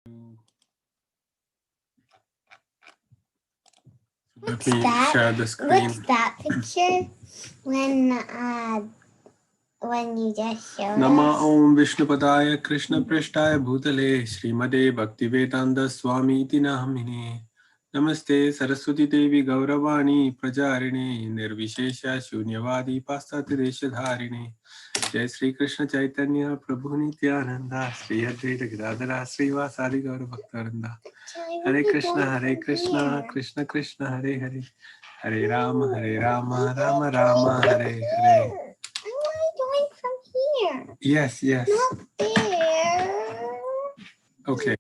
Let me share the screen. What's that picture? When you just showed Nama us? Om Vishnupadaya Krishna Prishtaya Bhutale Srimade Bhaktivedanta Swami Iti Namine Namaste Saraswati Devi Gauravani Prajarine Nirvishesha Shunyavadi Pastati Deshadharine Jai Sri Krishna Chaitanya Prabhu Nityananda Sri Advaita Gadadara Srivasadi Gaura Bhaktaranda Hare Krishna Krishna Krishna Hare Hare Hare Rama Rama Rama Hare Hare. I want to join from here. Yes. Not there. Okay.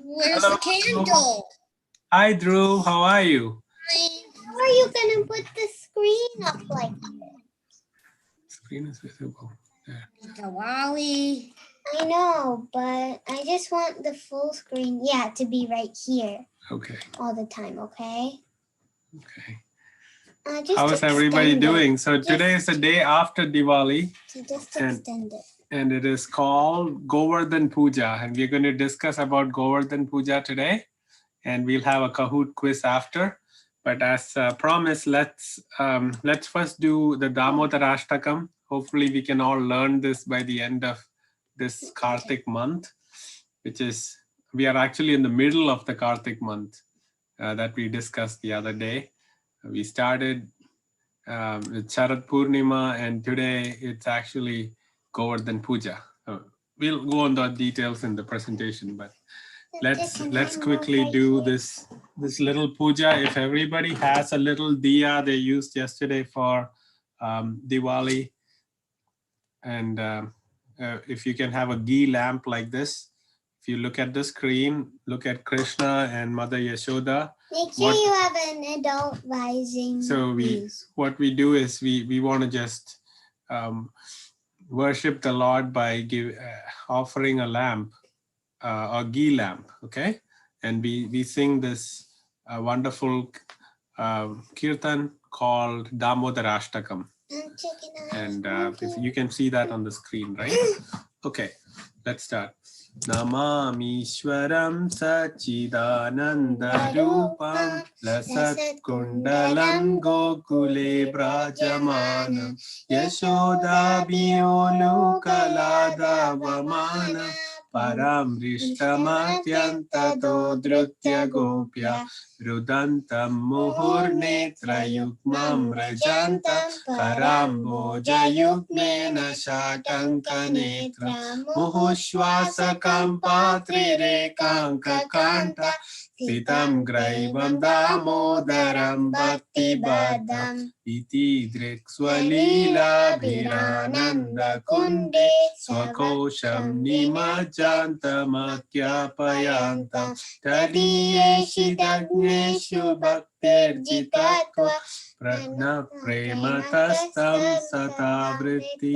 Where's the candle? Hi, Drew. How are you? How are you going to put the screen up like this? Screen is visible. There. Diwali. I know, but I just want the full screen, to be right here. Okay. All the time, okay? Okay. Just How is everybody doing? It. So today is the day after Diwali. So just extend it. And it is called Govardhan Puja. And we're going to discuss about Govardhan Puja today. And we'll have a Kahoot quiz after. But as promised, let's first do the Damodarashtakam. Hopefully we can all learn this by the end of this Kartik month, which is, we are actually in the middle of the Kartik month that we discussed the other day. We started with Sharad Purnima, and today it's actually Govardhan Puja. We'll go on the details in the presentation, but let's quickly do this little puja. If everybody has a little diya they used yesterday for Diwali, and if you can have a ghee lamp like this, if you look at the screen, look at Krishna and Mother Yashoda. Make sure you have an adult rising. So what we do is we want to just worship the Lord by offering a lamp, a ghee lamp, okay? And we sing this wonderful kirtan called Damodarashtakam. And if you can see that on the screen, right? Okay, let's start. Namamishwaram Sachidananda Rupam Lasat Kundalam Gokule Brajamanam Yashoda Biolu Kalada Vamana Param Rishtamatyanta Drutya Gopya Rudantam Muhurnetra Yukmam Rajantam Karamboja Yukmena Shatanka Netra Muhushwasakam Patri Rekanka Kanta Sitam Graivam Damodaram Bhakti Badam Iti Drikswalila Bhirananda Kunde Swakosham Nimajanta Matyapayantam Tadiyeshi Dagneshu Bhaktirjitatva Prajna Prematastam Satavritti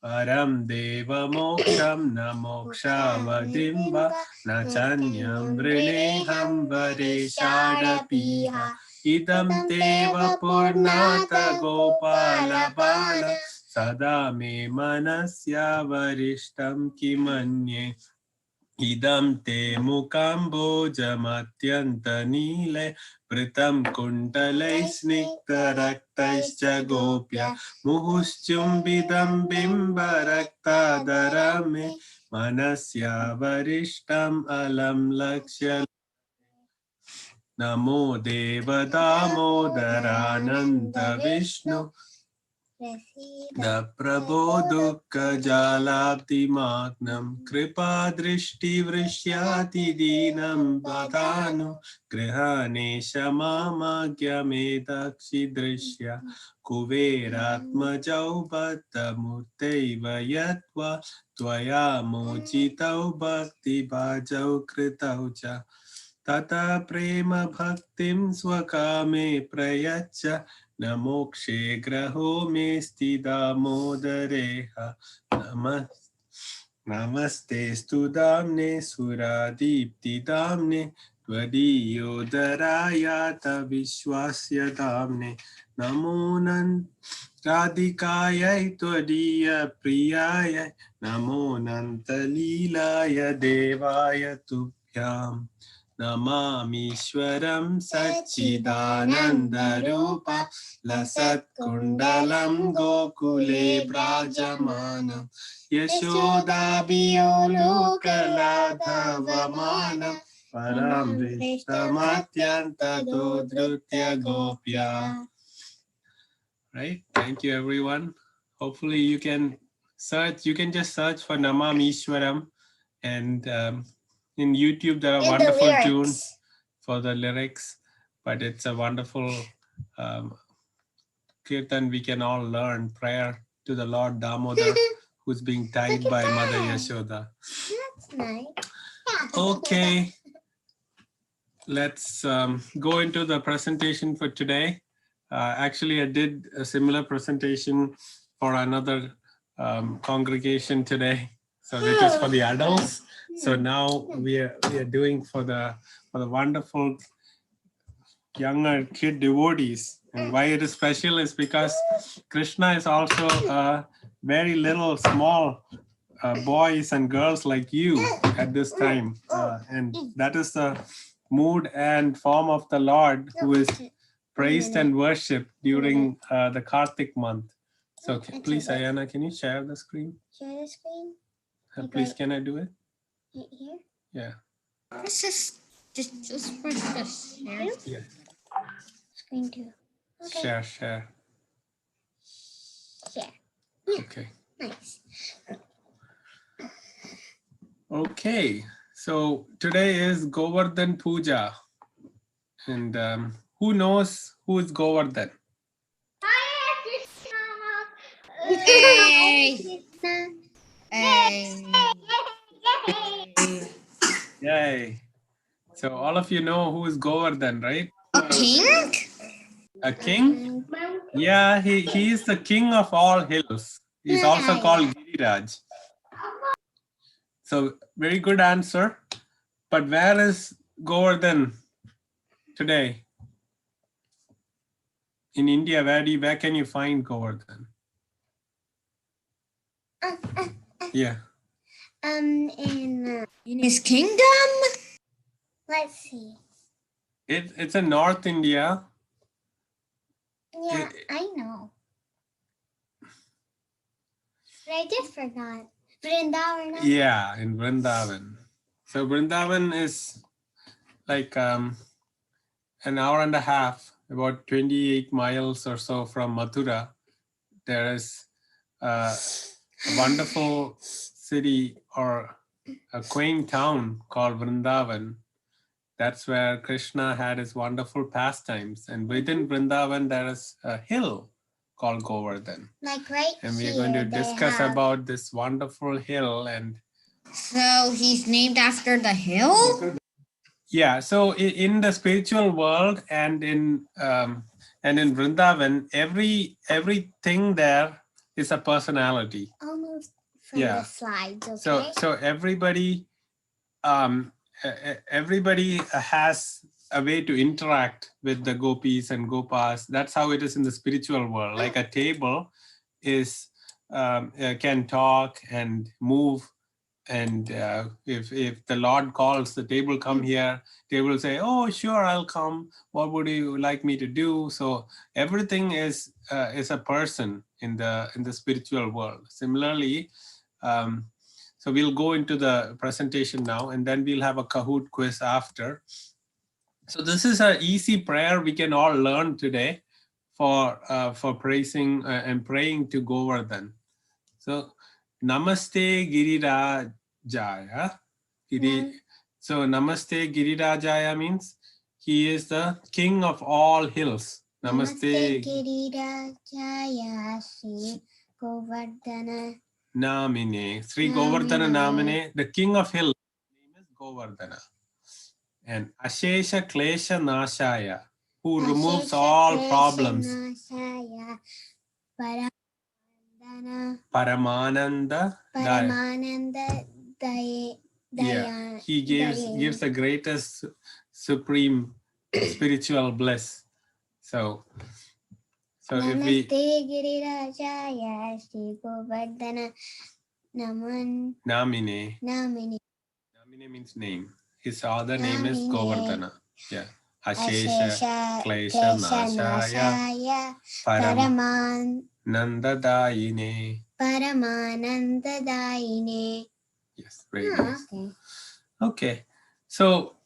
Param Deva Moksham Namokshavadimba Nachanyam Vrineham Vareshadapiha Idam Deva Purnata Gopala Bala Sada Me Manasya Varishtam Kimanye Idam te mukambo jamatyanta nile pritam kuntalai snikta raktaischa gopya muhuschumbidam bimba rakta darame manasya varishtam alam lakshya namo deva damodarananda vishnu Da prabodukka jalabdi magnam kripa drishti vrishyati dinam badanu grihane shamamagya medakshi drishya kuveratma jaubata murteiva yatva tvaya mojitau bhakti bhajau kritau cha tata prema bhaktim swakame prayacha Namokshe graho me stida modereha namaste studamne suradipti damne Tvadiyodharayata Vishwasya Damne Namonan Radhikayai Tvadiya Priyayai Namonanta Leelaya Devaya Tubhyam Namamishwaram Satchidananda Rupa Lasat Kundalam Gokule Brajamanam Yashoda Biyolokaladhavamanam Param Vishtamatyanta Dodrutya Gopya. Right? Thank you, everyone. Hopefully you can search, you can just search for Namamishwaram, and in YouTube there are And the wonderful lyrics. tunes for the lyrics, but it's a wonderful kirtan we can all learn, prayer to the Lord Damodar who's being tied Look at by Mother that. Yashoda. That's nice. Okay, let's go into the presentation for today. Actually, I did a similar presentation for another congregation today. So that is for the adults. So now we are doing for the wonderful younger kid devotees. And why it is special is because Krishna is also a very little small boys and girls like you at this time. And that is the mood and form of the Lord who is praised and worshipped during the Kartik month. So please, Ayana, can you share the screen? Share the screen. Please, can I do it? Right here. Yeah. This is just press this. Here. Yeah. Screen 2. Okay. Share. Share. Okay. Nice. Okay. So today is Govardhan Puja. And who knows who is Govardhan? Hey. Krishna. Hey. Yay. So all of you know who is Govardhan, right? A king? A king? Yeah, he is the king of all hills. He's also called Giriraj. So very good answer. But where is Govardhan today? In India, where can you find Govardhan? Yeah. In In his kingdom? let's see. It's in North India. Yeah, I know. But I just forgot. Vrindavan. Yeah, in Vrindavan. So Vrindavan is like an hour and a half, about 28 miles or so from Mathura. There is a wonderful city or a quaint town called Vrindavan. That's where Krishna had his wonderful pastimes. And within Vrindavan, there is a hill called Govardhan. Like right And here. we're going to they discuss have- about this wonderful hill. And So he's named after the hill? yeah, so in the spiritual world and in Vrindavan, everything there is a personality. I'll move from Yeah. the slides, okay? So everybody has a way to interact with the gopis and gopas. That's how it is in the spiritual world. Like a table is can talk and move, and if the Lord calls, the table come here, they will say, oh sure, I'll come, what would you like me to do? So everything is a person in the spiritual world. Similarly, so we'll go into the presentation now, and then we'll have a Kahoot quiz after. So this is an easy prayer we can all learn today for praising and praying to Govardhan. So Namaste Girirajaya. So Namaste Girirajaya means he is the king of all hills. Namaste Girirajaya Sri Govardhana. Namine. Sri Govardhana Namine, the king of hills. His name is Govardhana. And Ashesha Klesha Nashaya, who removes all problems. Paramananda. Paramananda Daya. Yeah, he gives the greatest supreme spiritual bliss. So if we Namaste Girirajaya Shri Govardhana Naman Namine Namini means name. His other name is Namine. Govardhana. Yeah. Ashesha Ashesha Klesha Klesha Nashaya Nashaya Param Nandadayine. Paramanandadaine. Yes, very nice. Okay. Okay. So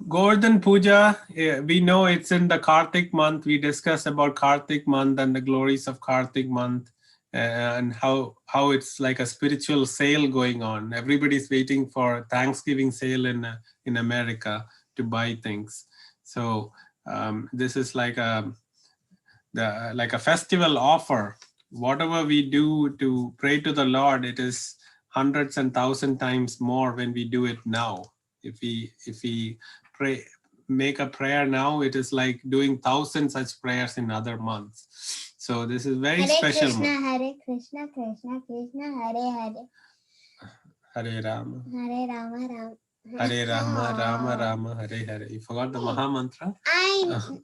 Govardhan Puja, we know it's in the Kartik month. We discussed about Kartik month and the glories of Kartik month, and how it's like a spiritual sale going on. Everybody's waiting for Thanksgiving sale in America to buy things. So this is like a festival offer. Whatever we do to pray to the Lord, it is hundreds and thousand times more when we do it now. If we pray, make a prayer now, it is like doing 1,000 such prayers in other months. So this is very Hare special. Krishna, Hare Krishna, Krishna Krishna, Hare Hare. Hare Rama. Hare Rama, Rama. Hare Rama, Rama Rama, Hare Hare. You forgot the Maha Mantra?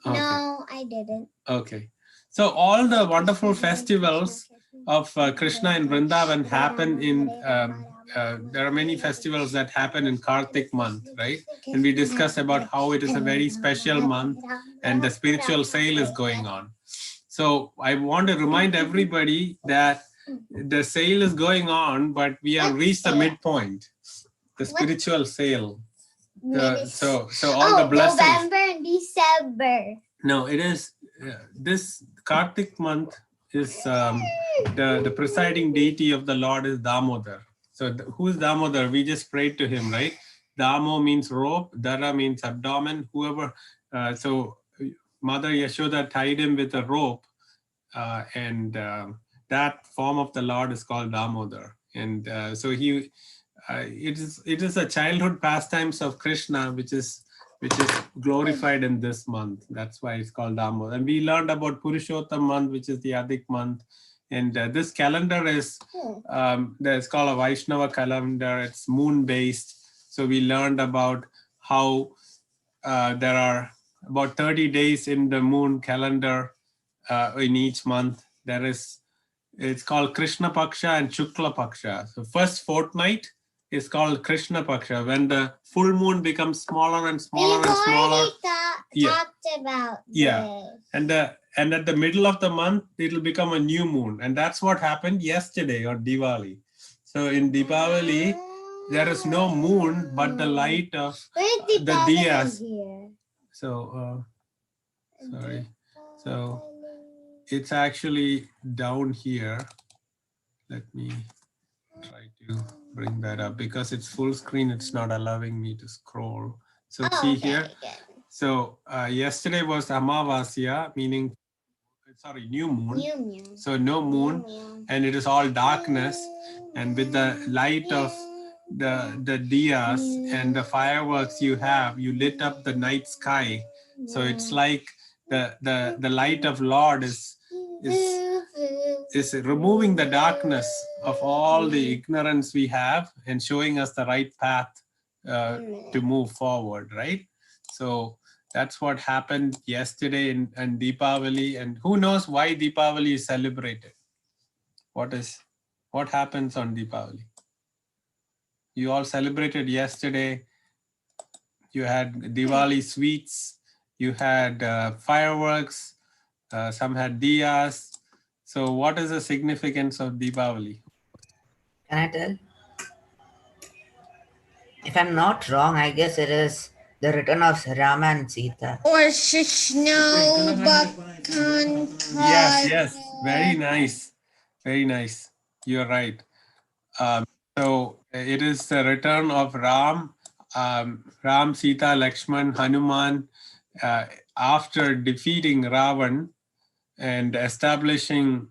No, I didn't. Okay. So all the wonderful festivals of Krishna in Vrindavan happen in, there are many festivals that happen in Kartik month, right? And we discussed about how it is a very special month and the spiritual sale is going on. So I want to remind everybody that the sale is going on, but we have reached the midpoint, the spiritual sale. So all the blessings. November and December. No, it is this Kartik month is the presiding deity of the Lord is Damodar. So who's Damodar? We just prayed to him, right? Damo means rope, Dara means abdomen. Whoever, so Mother Yashoda tied him with a rope, and that form of the Lord is called Damodar. And so he, it is a childhood pastimes of Krishna, which is glorified in this month. That's why it's called Damodar. And we learned about Purushottam month, which is the Adhik month. And this calendar is, it's called a Vaishnava calendar. It's moon based. So we learned about how there are about 30 days in the moon calendar in each month. It's called Krishna Paksha and Shukla Paksha. So first fortnight is called Krishna Paksha, when the full moon becomes smaller and smaller and smaller. Talked about this. And at the middle of the month, it'll become a new moon. And that's what happened yesterday on Diwali. So in Diwali, there is no moon, but the light of the diyas. So, sorry. So it's actually down here. Let me try to bring that up because it's full screen. It's not allowing me to scroll. So see here. So yesterday was Amavasya, meaning, sorry, new moon. So no moon, and it is all darkness. And with the light of the diyas and the fireworks you have, you lit up the night sky. So it's like the light of Lord is removing the darkness of all the ignorance we have and showing us the right path to move forward, right? So that's what happened yesterday in Deepavali. And who knows why Deepavali is celebrated? What happens on Deepavali? You all celebrated yesterday. You had Diwali sweets. You had fireworks. Some had diyas. So what is the significance of Deepavali? Can I tell? If I'm not wrong, I guess it is the return of Rama and Sita. Or Shishno Bakhan. Yes. Very nice. Very nice. You're right. So it is the return of Ram, Sita, Lakshman, Hanuman, after defeating Ravan and establishing.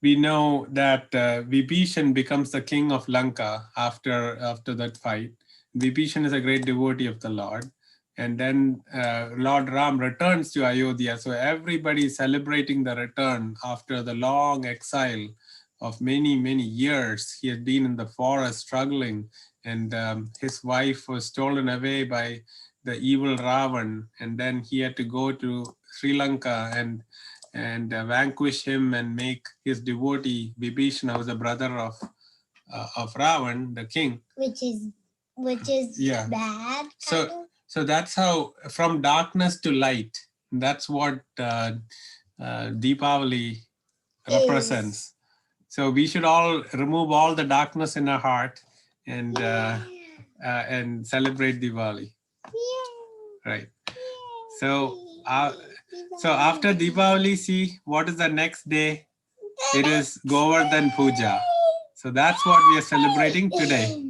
We know that Vibhishan becomes the king of Lanka after that fight. Vibhishan is a great devotee of the Lord. And then Lord Ram returns to Ayodhya. So everybody is celebrating the return after the long exile of many, many years. He had been in the forest struggling, and his wife was stolen away by the evil Ravan, and then he had to go to Sri Lanka and vanquish him and make his devotee Vibhishana, who was the brother of Ravan, the king. Which is Yeah. bad. So that's how, from darkness to light. That's what Deepavali represents. So we should all remove all the darkness in our heart and celebrate Diwali. Right. So after Diwali, see what is the next day? It is Govardhan Puja. So that's what we are celebrating today.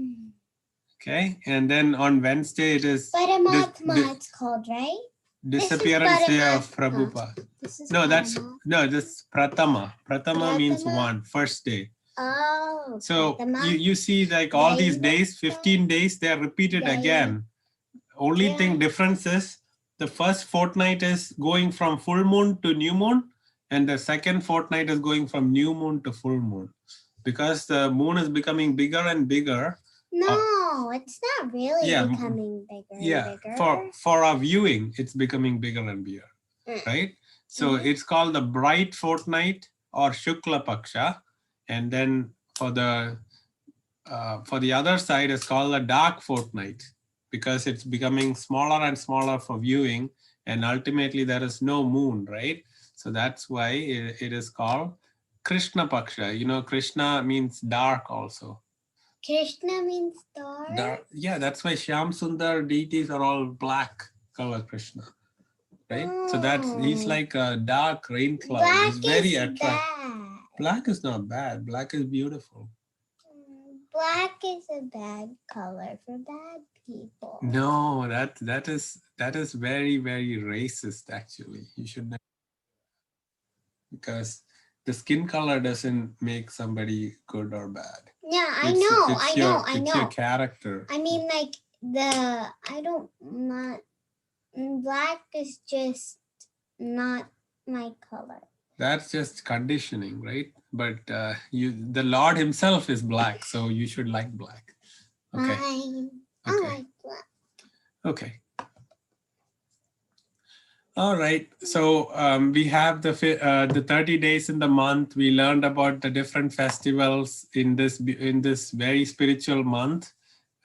Okay, and then on Wednesday it is it's called, right? disappearance day of Paramatma. Prabhupada. This is This is Pratama. Pratama means Pratama. first day. Oh. So Pratama. you see, like all these days, 15 days, they are repeated Yeah, again. Only thing difference is the first fortnight is going from full moon to new moon, and the second fortnight is going from new moon to full moon. Because the moon is becoming bigger and bigger. No, it's not really becoming bigger and bigger. For our viewing, it's becoming bigger and bigger, right? So it's called the bright fortnight or Shukla Paksha, and then for the other side, it's called the dark fortnight, because it's becoming smaller and smaller for viewing, and ultimately there is no moon, right? So that's why it is called Krishna Paksha. You know, Krishna means dark also. Krishna means dark? Yeah, that's why Shyam Sundar deities are all black color Krishna, right? So he's like a dark rain cloud. Black He's very is attractive. bad. Black is not bad. Black is beautiful. Black is a bad color for bad people. No, that is very, very racist actually. You should never, because the skin color doesn't make somebody good or bad. Yeah, I know. It's your character. I mean, like black is just not my color. That's just conditioning, right? But the Lord himself is black, so you should like black. Okay. Fine. I like black. Okay. All right. So we have the 30 days in the month. We learned about the different festivals in this very spiritual month.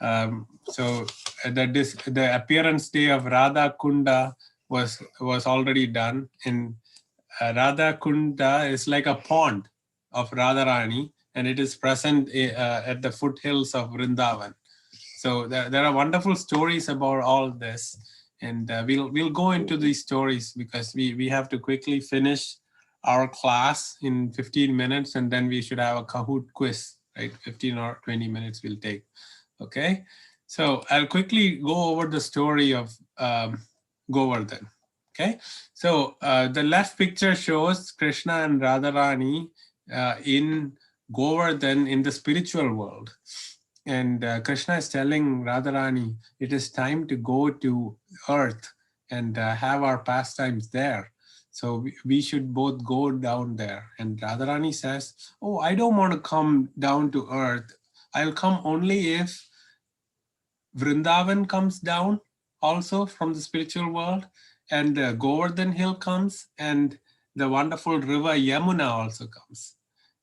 So the appearance day of Radha Kunda was already done. And Radha Kunda is like a pond of Radharani, and it is present at the foothills of Vrindavan. So there are wonderful stories about all this. And we'll go into these stories because we have to quickly finish our class in 15 minutes, and then we should have a Kahoot quiz, right? 15 or 20 minutes we'll take. Okay, so I'll quickly go over the story of Govardhan. Okay, so the left picture shows Krishna and Radharani in Govardhan in the spiritual world. And Krishna is telling Radharani, it is time to go to earth and have our pastimes there. So we should both go down there. And Radharani says, oh, I don't want to come down to earth. I'll come only if Vrindavan comes down also from the spiritual world, and Govardhan Hill comes, and the wonderful river Yamuna also comes.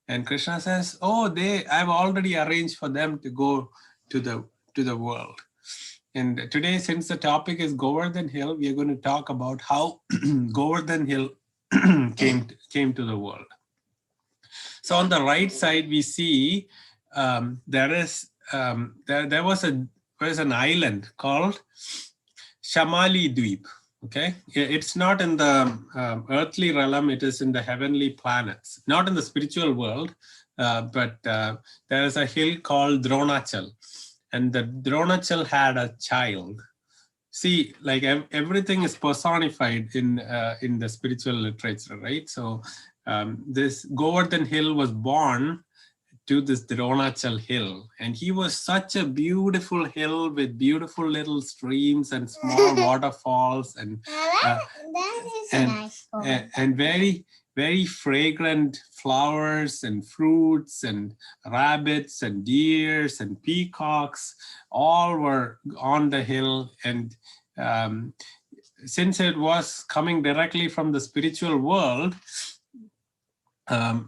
And Krishna says, oh, I've already arranged for them to go to the world. And today, since the topic is Govardhan Hill, we are going to talk about how Govardhan Hill came to the world. So on the right side, we see there was an island called Shamali Dweep. Okay, it's not in the earthly realm, it is in the heavenly planets, not in the spiritual world, but there is a hill called Dronachal, and the Dronachal had a child. See, like everything is personified in the spiritual literature, right? So this Govardhan Hill was born to this Dronachal hill, and he was such a beautiful hill with beautiful little streams and small waterfalls, and that is a nice story. And very, very fragrant flowers and fruits and rabbits and deers and peacocks all were on the hill. And since it was coming directly from the spiritual world,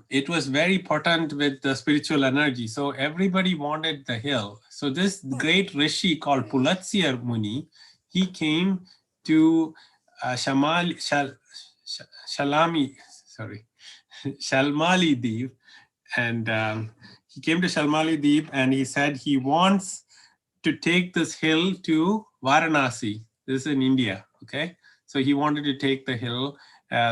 it was very potent with the spiritual energy. So everybody wanted the hill. So this great rishi called Pulatsya Muni, he came to Shalami, sorry, Shalmali Deep, and he came to Shalmali Deep, and he said he wants to take this hill to Varanasi. This is in India, okay? So he wanted to take the hill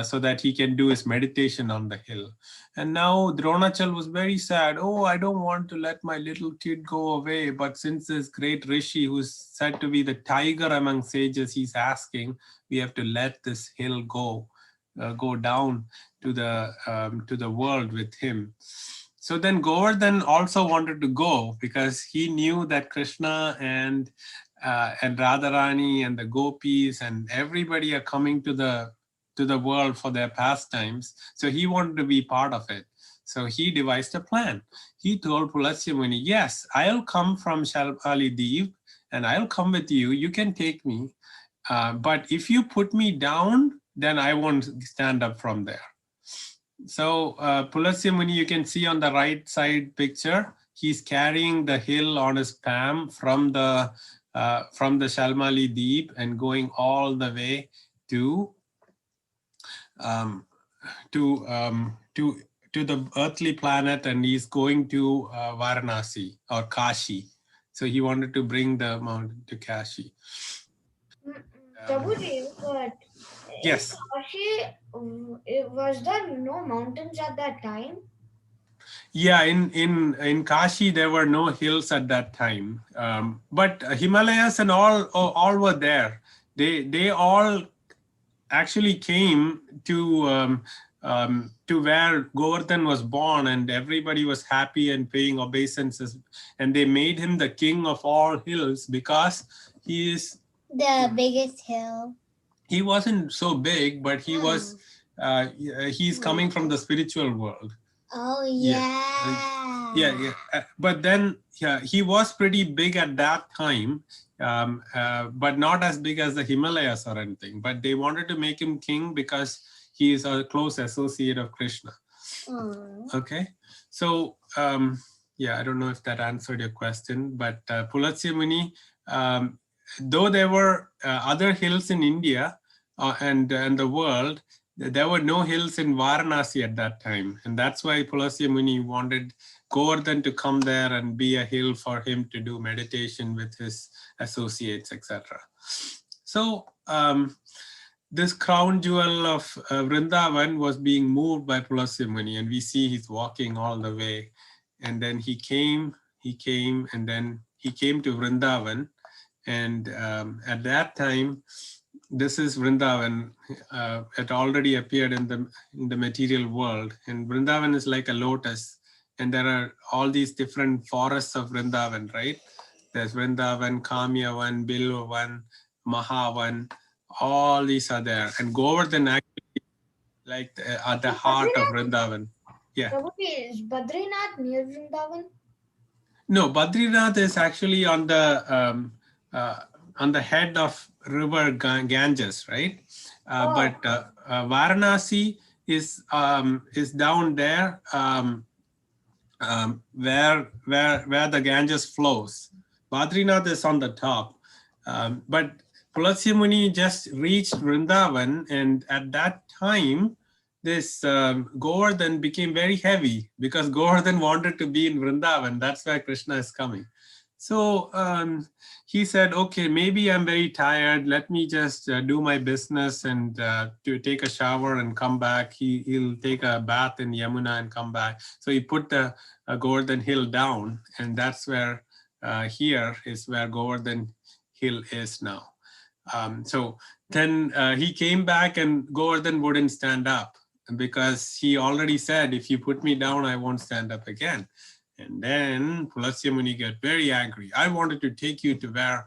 so that he can do his meditation on the hill. And now Dronachal was very sad. Oh, I don't want to let my little kid go away. But since this great rishi, who's said to be the tiger among sages, he's asking, we have to let this hill go down to the world with him. So then Govardhan also wanted to go because he knew that Krishna and Radharani and the gopis and everybody are coming to the world for their pastimes. So he wanted to be part of it. So he devised a plan. He told Pulatsya Muni, yes, I'll come from Shalpali Deep and I'll come with you. You can take me. But if you put me down, then I won't stand up from there. So Pulatsya Muni, you can see on the right side picture, he's carrying the hill on his palm from the Shalmali Deep and going all the way to the earthly planet, and he's going to Varanasi or Kashi. So he wanted to bring the mountain to Kashi. Prabhuji, but Yes. Kashi, was there no mountains at that time? Yeah, in Kashi there were no hills at that time, but Himalayas and all were there. They all actually came to where Govardhan was born, and everybody was happy and paying obeisances, and they made him the king of all hills because he is The biggest hill. he wasn't so big, but he was he's coming from the spiritual world. Oh Yeah. yeah. But then he was pretty big at that time, but not as big as the Himalayas or anything. But they wanted to make him king because he is a close associate of Krishna. Okay, so I don't know if that answered your question, but Pulatsya Muni, though there were other hills in India and the world, there were no hills in Varanasi at that time. And that's why Pulatsya Muni wanted Govardhan to come there and be a hill for him to do meditation with his associates, etc. So this crown jewel of Vrindavan was being moved by Pulatsya Muni, and we see he's walking all the way. And then he came, and then he came to Vrindavan. And at that time, this is Vrindavan. It already appeared in the material world. And Vrindavan is like a lotus. And there are all these different forests of Vrindavan, right? There's Vrindavan, Kamyavan, Bilvavan, Mahavan. All these are there. And Govardhan actually like at the heart of Vrindavan. Yeah. Prabhuji, is Badrinath near Vrindavan? No, Badrinath is actually on the head of river Ganges, right? But Varanasi is down there where the Ganges flows. Badrinath is on the top, but Pulatsya Muni just reached Vrindavan, and at that time, this Govardhan became very heavy because Govardhan wanted to be in Vrindavan. That's where Krishna is coming. So he said, okay, maybe I'm very tired. Let me just do my business and to take a shower and come back. He'll take a bath in Yamuna and come back. So he put the Govardhan hill down, and that's where here is where Govardhan hill is now. So then he came back, and Govardhan wouldn't stand up because he already said, if you put me down, I won't stand up again. And then Pulatsya Muni got very angry. I wanted to take you to where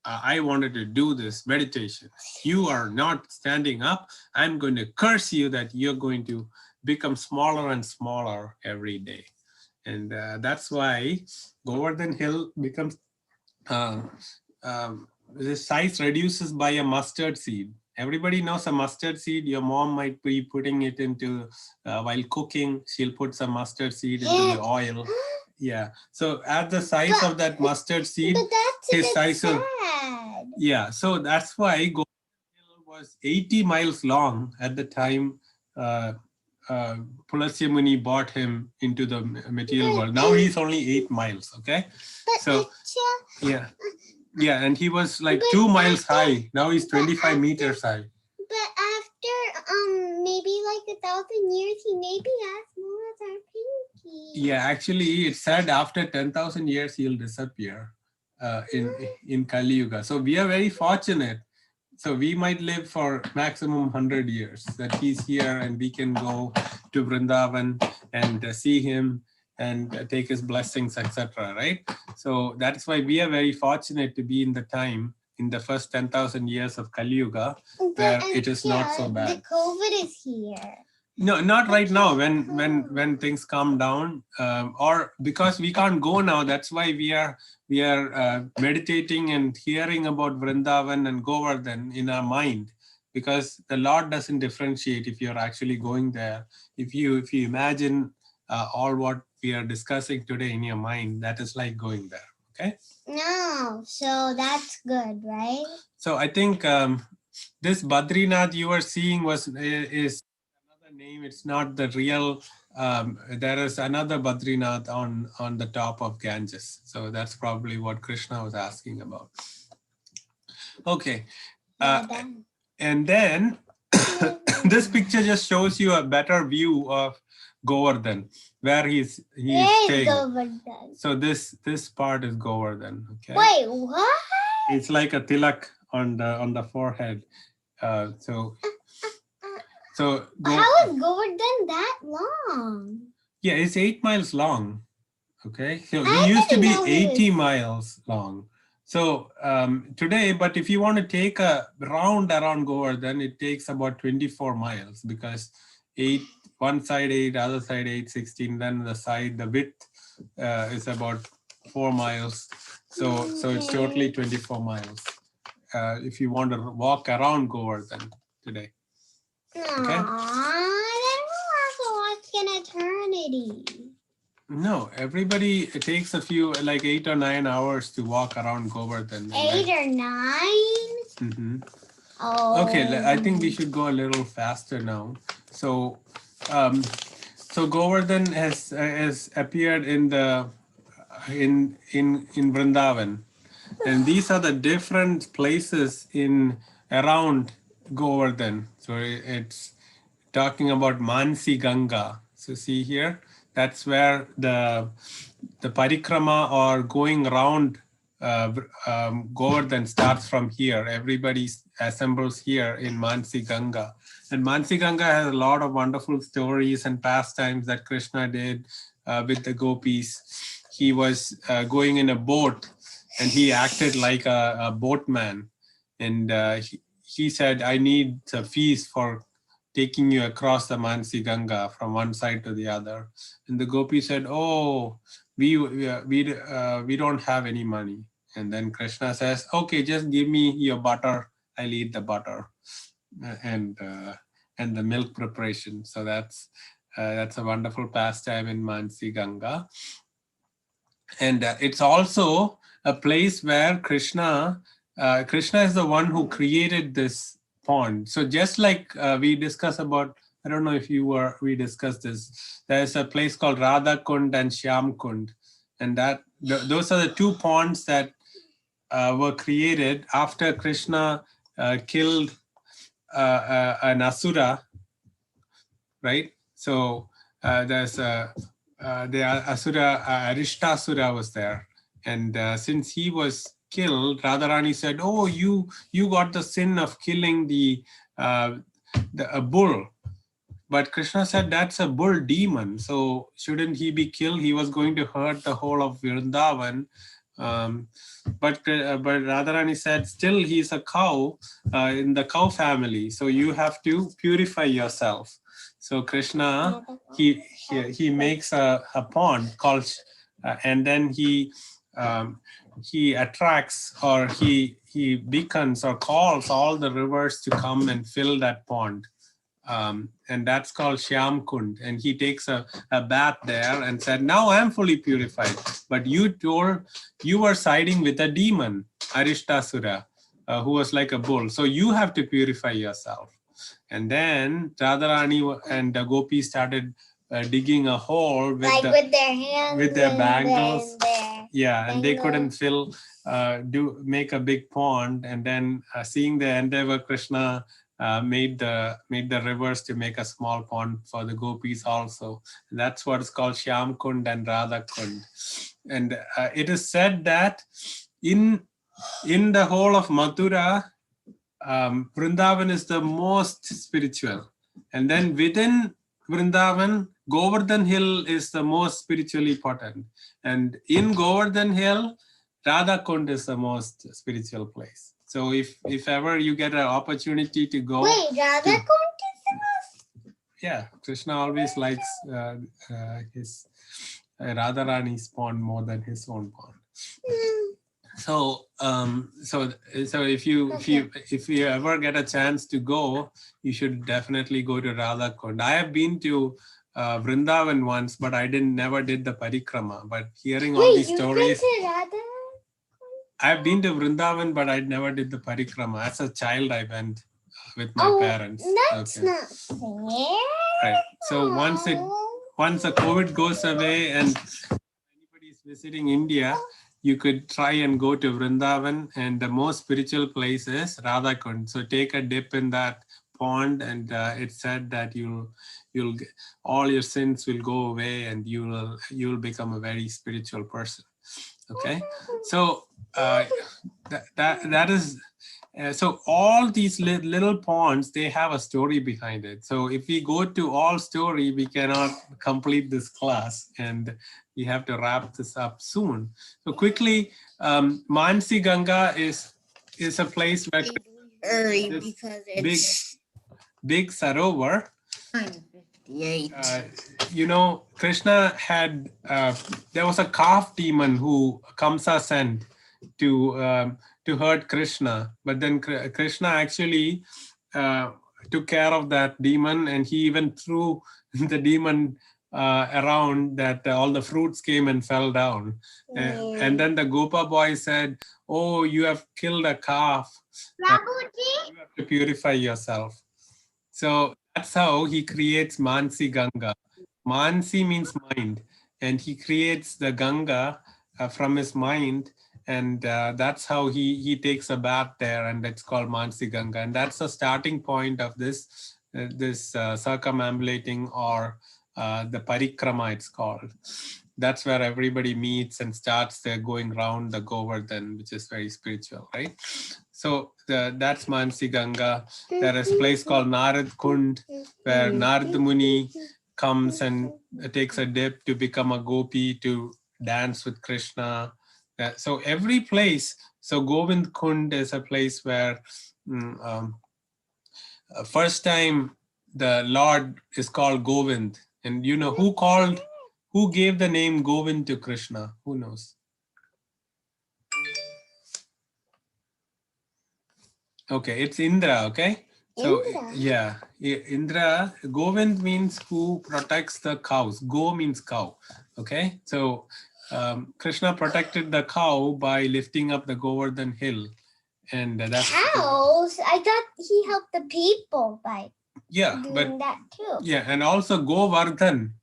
I wanted to do this meditation. You are not standing up. I'm going to curse you that you're going to become smaller and smaller every day. And that's why Govardhan Hill becomes, the size reduces by a mustard seed. Everybody knows a mustard seed. Your mom might be putting it into, while cooking, she'll put some mustard seed into the oil. Yeah. So at the size of that mustard seed, But that's a his bit size of, sad. yeah. So that's why Govardhan Hill was 80 miles long at the time Pulasya Muni brought him into the material world. Now he's only 8 miles. Okay. But So Acha, yeah. Yeah, and he was like But 2 miles after- high. Now he's 25 after- meters high. but after maybe like 1,000 years, he maybe as small as our pinky. Yeah, actually, it said after 10,000 years he'll disappear in Kali Yuga. So we are very fortunate. So we might live for maximum 100 years that he's here, and we can go to Vrindavan and see him and take his blessings, etc. Right? So that's why we are very fortunate to be in the time in the first 10,000 years of Kali Yuga, where it is not so bad. The COVID is here. No, not right now. When things calm down, or because we can't go now. That's why we are meditating and hearing about Vrindavan and Govardhan in our mind, because the Lord doesn't differentiate if you're actually going there. If you imagine all what we are discussing today in your mind, that is like going there. Okay. No, so that's good, right? So I think this Badrinath you are seeing is another name. It's not the real. There is another Badrinath on the top of Ganges. So that's probably what Krishna was asking about. Okay. Yeah, done. And then this picture just shows you a better view of Govardhan, where he's There is staying. Govardhan. So this part is Govardhan. Okay. Wait, what? It's like a tilak on the forehead. So How is Govardhan that long? yeah, it's 8 miles long. Okay, so I he used to be didn't know 80 this. miles long. So today, but if you want to take a round around Govardhan, it takes about 24 miles, because one side 8, other side 8, 16. Then the width is about 4 miles. So it's totally 24 miles. If you want to walk around Govardhan today. Aww, then we'll have to watch an eternity. No, everybody, it takes a few, like 8 or 9 hours to walk around Govardhan. 8 or 9? Mm-hmm. Oh. Okay, I think we should go a little faster now. So, so Govardhan has appeared in Vrindavan, and these are the different places around Govardhan. So it's talking about Mansi Ganga. So see here, that's where the parikrama, or going around Govardhan, starts from here. Everybody assembles here in Mansi Ganga. And Mansi Ganga has a lot of wonderful stories and pastimes that Krishna did with the gopis. He was going in a boat, and he acted like a boatman. And he said, I need a fees for taking you across the Mansi Ganga from one side to the other. And the gopi said, oh, we don't have any money. And then Krishna says, okay, just give me your butter. I'll eat the butter and the milk preparation. So that's a wonderful pastime in Mansi Ganga. And it's also a place where Krishna is the one who created this pond. So just like we discussed about, I don't know if we discussed this, there's a place called Radha Kund and Shyam Kund. And those are the 2 ponds that were created after Krishna killed an asura, right? So there's the asura, Arishtasura was there. And since he was killed, Radharani said, oh, you got the sin of killing a bull. But Krishna said, that's a bull demon. So shouldn't he be killed? He was going to hurt the whole of Vrindavan. But Radharani said still he's a cow in the cow family, so you have to purify yourself. So Krishna, he makes a pond called, and then he attracts, or he beacons or calls all the rivers to come and fill that pond. And that's called Shyam Kund. And he takes a bath there and said, now I'm fully purified. But you told you were siding with a demon, Arishtasura, who was like a bull. So you have to purify yourself. And then Radharani and the gopis started digging a hole with, Like with their hands, with their bangles. and their Yeah, and they couldn't bangles. make a big pond. And then seeing the endeavor, Krishna made the rivers to make a small pond for the gopis also. And that's what is called Shyam Kund and Radha Kund. And it is said that in the whole of Mathura, Vrindavan is the most spiritual. And then within Vrindavan, Govardhan Hill is the most spiritually potent. And in Govardhan Hill, Radha Kund is the most spiritual place. So if ever you get an opportunity to go. Wait, Radha Kund is the most? Yeah, Krishna always likes his Radharani's pond more than his own pond. So if you ever get a chance to go, you should definitely go to Radha Kund. I have been to Vrindavan once, but I never did the parikrama. But hearing all these stories, Been to Radha? I've been to Vrindavan, but I never did the parikrama. As a child, I went with my parents. That's not fair. Right. So once the COVID goes away and anybody is visiting India, you could try and go to Vrindavan, and the most spiritual place is Radha Kund. So take a dip in that pond, and it's said that you'll all your sins will go away, and you'll become a very spiritual person. Okay, so that is. So all these little ponds, they have a story behind it. So if we go to all story, we cannot complete this class, and we have to wrap this up soon. So quickly, Mansi Ganga is a place where Hurry because it's big sarovar. 9:58. Krishna had there was a calf demon who Kamsa sent to hurt Krishna, but then Krishna actually took care of that demon, and he even threw the demon around, that all the fruits came and fell down. And then the Gopa boy said, oh, you have killed a calf. You have to purify yourself. So that's how he creates Mansi Ganga. Mansi means mind, and he creates the Ganga from his mind. And that's how he takes a bath there, and it's called Mansi Ganga. And that's the starting point of this circumambulating, or the parikrama it's called. That's where everybody meets and starts their going round the Govardhan, which is very spiritual, right? So that's Mansi Ganga. There is a place called Narad Kund, where Narad Muni comes and takes a dip to become a gopi to dance with Krishna. So every place, so Govind Kund is a place where first time the Lord is called Govind. And who gave the name Govind to Krishna? Who knows? Okay, it's Indra, okay? So yeah, Indra, Govind means who protects the cows. Go means cow, okay? So Krishna protected the cow by lifting up the Govardhan hill. And that's cows? I thought he helped the people by doing that too. Yeah, and also Govardhan.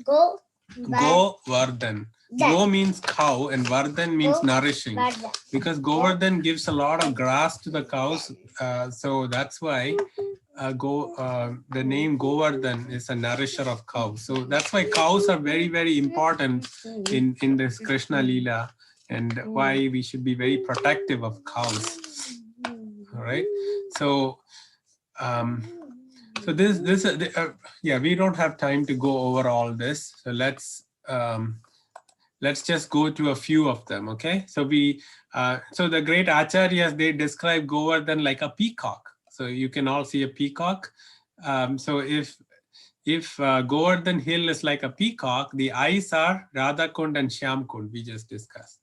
Govardhan. Go means cow, and Vardhan means nourishing. Because Govardhan gives a lot of grass to the cows, so that's why the name Govardhan is a nourisher of cows. So that's why cows are very, very important in this Krishna Leela, and why we should be very protective of cows. All right. So we don't have time to go over all this. So let's let's just go to a few of them. Okay, so so the great acharyas, they describe Govardhan like a peacock. So you can all see a peacock. So if Govardhan Hill is like a peacock, the eyes are Radhakund and Shyamkund, we just discussed.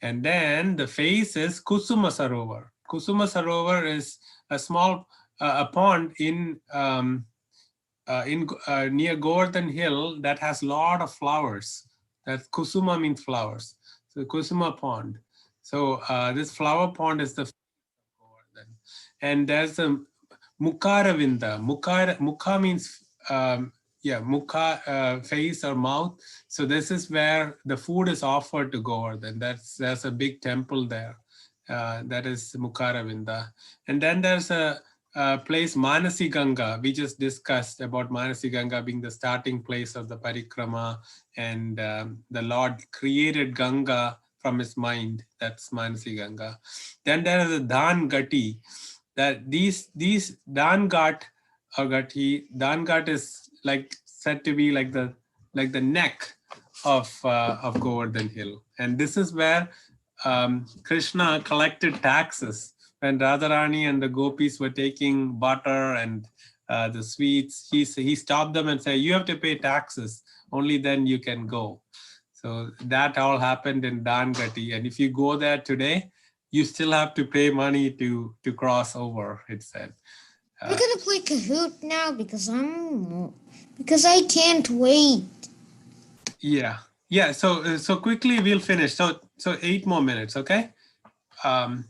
And then the face is Kusuma Sarovar. Kusuma Sarovar is a small a pond in near Govardhan Hill that has a lot of flowers. That Kusuma means flowers. So Kusuma Pond. So this flower pond is the Govardhan. And there's a Mukaravinda. Mukha means mukha, face or mouth. So this is where the food is offered to Govardhan. There's a big temple there. That is Mukaravinda. And then there's a place Manasi Ganga. We just discussed about Manasi Ganga being the starting place of the parikrama, and the Lord created Ganga from his mind. That's Manasi Ganga. Then there is a Dan Gati. That these Dan Ghat or Gati, Dan Ghat is like said to be like the neck of Govardhan Hill, and this is where Krishna collected taxes when Radharani and the gopis were taking butter and the sweets. He stopped them and said, "You have to pay taxes. Only then you can go." So that all happened in Dangati, and if you go there today, you still have to pay money to cross over. It said. We're gonna play Kahoot now because I can't wait. Yeah. So quickly we'll finish. So 8 more minutes, okay? But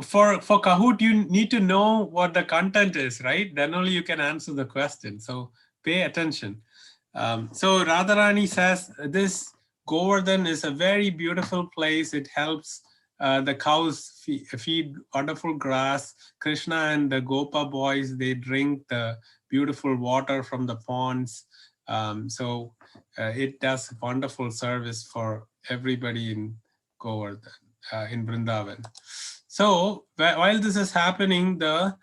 for Kahoot, you need to know what the content is, right? Then only you can answer the question. So pay attention. So Radharani says this Govardhan is a very beautiful place. It helps the cows feed wonderful grass. Krishna and the Gopa boys, they drink the beautiful water from the ponds. So it does wonderful service for everybody in Govardhan, in Vrindavan. So while this is happening, the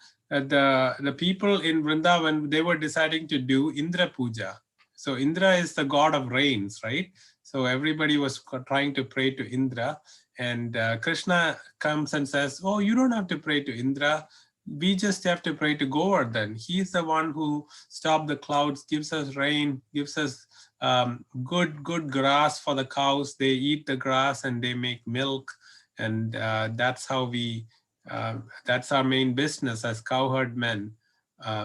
people in Vrindavan, they were deciding to do Indra Puja. So Indra is the god of rains, right? So everybody was trying to pray to Indra, and Krishna comes and says, "Oh, you don't have to pray to Indra. We just have to pray to Govardhan. He's the one who stopped the clouds, gives us rain, gives us good grass for the cows. They eat the grass and they make milk, and that's how that's our main business as cowherd men.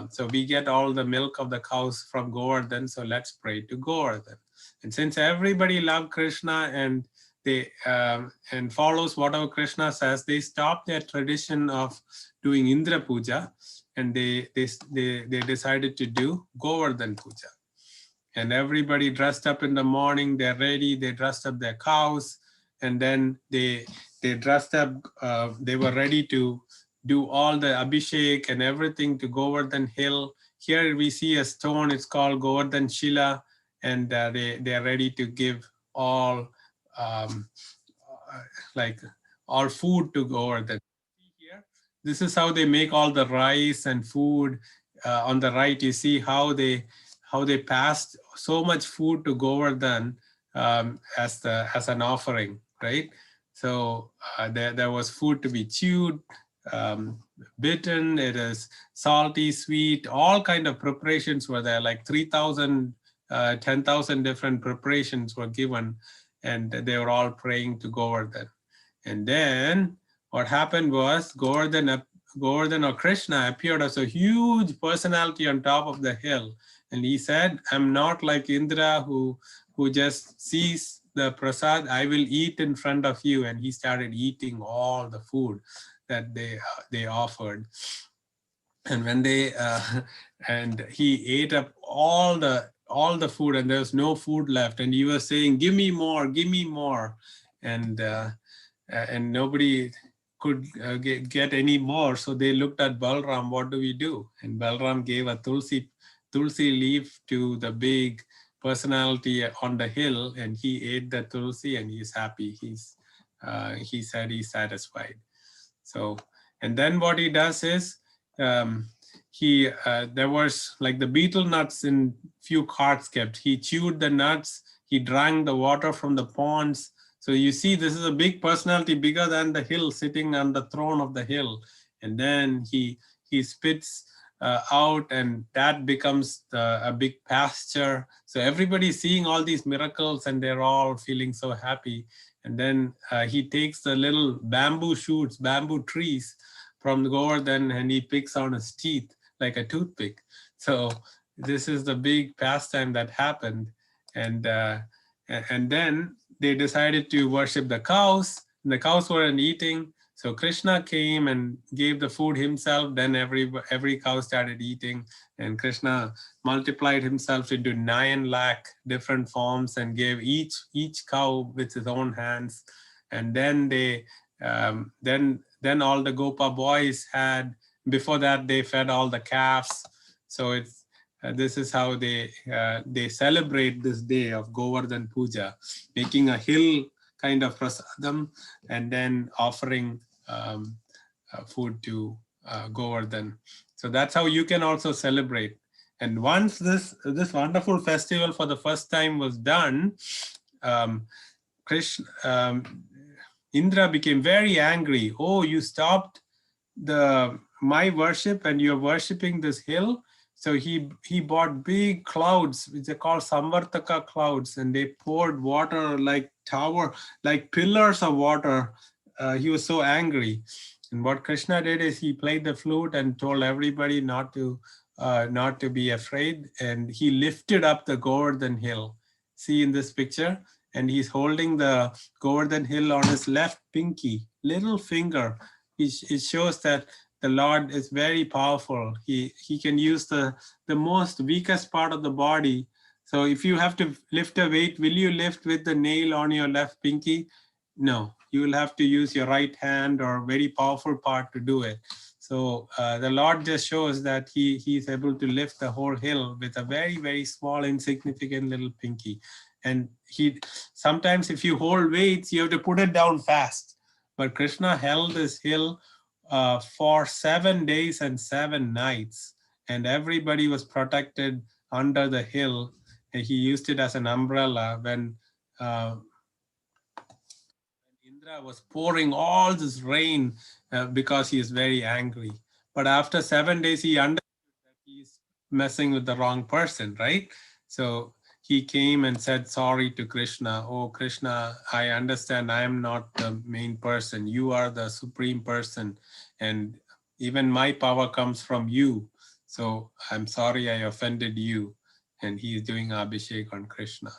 So we get all the milk of the cows from Govardhan, so let's pray to Govardhan." And since everybody loves Krishna and they and follows whatever Krishna says, they stop their tradition of doing Indra Puja, and they decided to do Govardhan Puja. And everybody dressed up in the morning, they're ready, they dressed up their cows, and then they dressed up, they were ready to do all the Abhishek and everything to Govardhan Hill. Here we see a stone, it's called Govardhan Shila, and they are ready to give all like all food to Govardhan. Here, this is how they make all the rice and food. On the right, you see how they passed so much food to Govardhan as an offering, right? So there was food to be chewed, bitten. It is salty, sweet, all kind of preparations were there. Like 3,000, 10,000 different preparations were given, and they were all praying to Govardhan. And then what happened was Govardhan or Krishna appeared as a huge personality on top of the hill. And he said, "I'm not like Indra who just sees the prasad. I will eat in front of you." And he started eating all the food that they offered. And when and he ate up all the food, and there was no food left. And he was saying, "Give me more, give me more." And nobody could get any more. So they looked at Balram, "What do we do?" And Balram gave a tulsi leaf to the big personality on the hill, and he ate the tulsi, and he's happy. He said he's satisfied. So, and then what he does is, there was like the beetle nuts in few carts kept. He chewed the nuts, He drank the water from the ponds. So you see, this is a big personality, bigger than the hill, sitting on the throne of the hill. And then he spits out, and that becomes a big pasture. So everybody's seeing all these miracles, and they're all feeling so happy. And then he takes the little bamboo shoots, bamboo trees from Govardhan, and he picks on his teeth like a toothpick. So this is the big pastime that happened. And then they decided to worship the cows. The cows weren't eating. So Krishna came and gave the food himself. Then every cow started eating, and Krishna multiplied himself into 9 lakh different forms and gave each cow with his own hands. And then they then all the Gopa boys had, before that they fed all the calves. So it's this is how they celebrate this day of Govardhan Puja, making a hill kind of prasadam and then offering food to Govardhan. So that's how you can also celebrate. And once this wonderful festival for the first time was done, Krishna, Indra became very angry. Oh, you stopped my worship and you're worshiping this hill. So he bought big clouds, which are called Samvartaka clouds, and they poured water like pillars of water. He was so angry. And what Krishna did is he played the flute and told everybody not to be afraid. And he lifted up the Govardhan hill. See in this picture? And he's holding the Govardhan hill on his left pinky, little finger. It shows that the Lord is very powerful. He can use the most weakest part of the body. So if you have to lift a weight, will you lift with the nail on your left pinky? No, you will have to use your right hand or very powerful part to do it. So the Lord just shows that he is able to lift the whole hill with a very, very small, insignificant little pinky. And sometimes if you hold weights, you have to put it down fast. But Krishna held this hill for 7 days and 7 nights, and everybody was protected under the hill. And he used it as an umbrella when Indra was pouring all this rain because he is very angry. But after 7 days, he understood that he's messing with the wrong person, right? So he came and said sorry to Krishna. Oh, Krishna, I understand I am not the main person. You are the supreme person. And even my power comes from you. So I'm sorry I offended you. And he is doing Abhishek on Krishna.